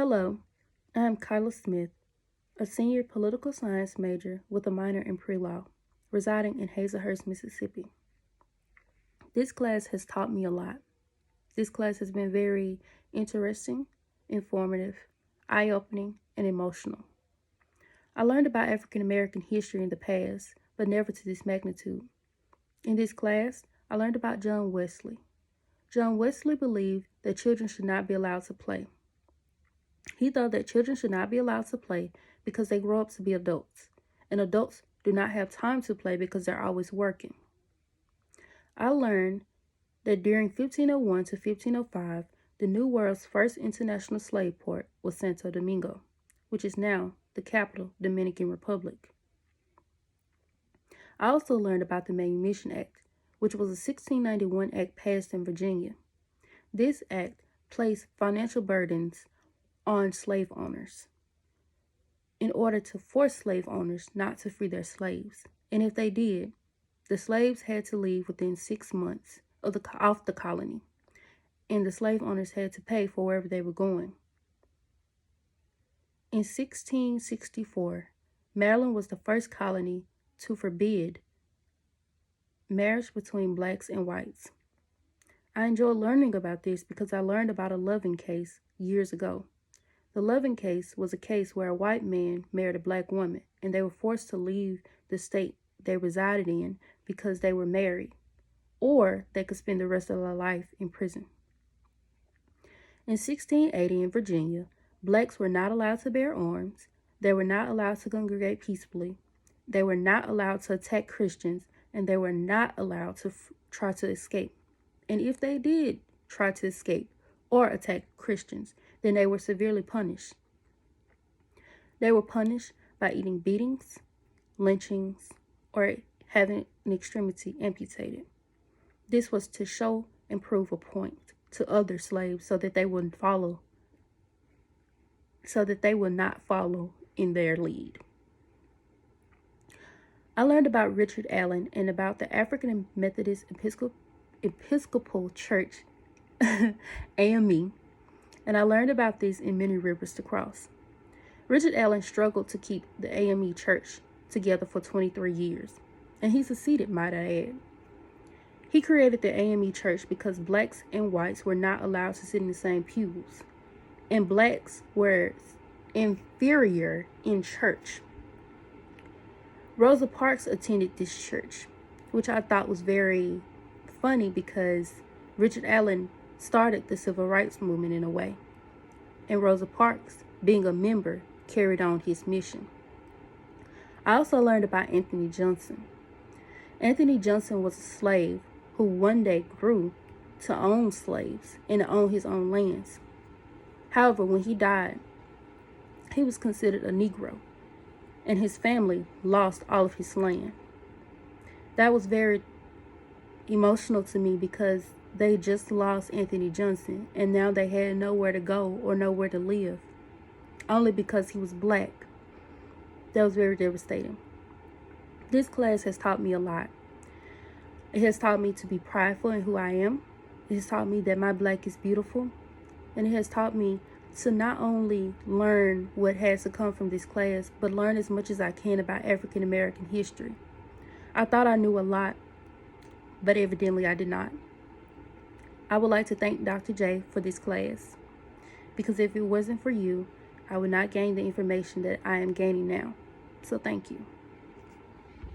Hello, I am Kyla Smith, a senior political science major with a minor in pre-law, residing in Hazelhurst, Mississippi. This class has taught me a lot. This class has been very interesting, informative, eye-opening, and emotional. I learned about African American history in the past, but never to this magnitude. In this class, I learned about John Wesley. John Wesley believed that children should not be allowed to play. He thought that children should not be allowed to play because they grow up to be adults, and adults do not have time to play because they're always working. I learned that during 1501 to 1505, the New World's first international slave port was Santo Domingo, which is now the capital, Dominican Republic. I also learned about the Manumission Act, which was a 1691 act passed in Virginia. This act placed financial burdens on slave owners in order to force slave owners not to free their slaves. And if they did, the slaves had to leave within 6 months off the colony, and the slave owners had to pay for wherever they were going. In 1664, Maryland was the first colony to forbid marriage between blacks and whites. I enjoyed learning about this because I learned about a Loving case years ago. The Loving case was a case where a white man married a black woman, and they were forced to leave the state they resided in because they were married, or they could spend the rest of their life in prison. In 1680 in Virginia, blacks were not allowed to bear arms, they were not allowed to congregate peaceably, they were not allowed to attack Christians, and they were not allowed to try to escape. And if they did try to escape or attack Christians, then they were severely punished. They were punished by eating beatings, lynchings, or having an extremity amputated. This was to show and prove a point to other slaves so that they would not follow in their lead. I learned about Richard Allen and about the African Methodist Episcopal Church, AME, and I learned about this in Many Rivers to Cross. Richard Allen struggled to keep the AME Church together for 23 years, and he succeeded, might I add. He created the AME Church because blacks and whites were not allowed to sit in the same pews, and blacks were inferior in church. Rosa Parks attended this church, which I thought was very funny because Richard Allen started the civil rights movement in a way, and Rosa Parks, being a member, carried on his mission. I also learned about Anthony Johnson. Anthony Johnson was a slave who one day grew to own slaves and to own his own lands. However, when he died, he was considered a Negro, and his family lost all of his land. That was very emotional to me because they just lost Anthony Johnson, and now they had nowhere to go or nowhere to live, only because he was black. That was very devastating. This class has taught me a lot. It has taught me to be prideful in who I am. It has taught me that my black is beautiful. And it has taught me to not only learn what has to come from this class, but learn as much as I can about African American history. I thought I knew a lot, but evidently I did not. I would like to thank Dr. J for this class, because if it wasn't for you, I would not gain the information that I am gaining now. So thank you.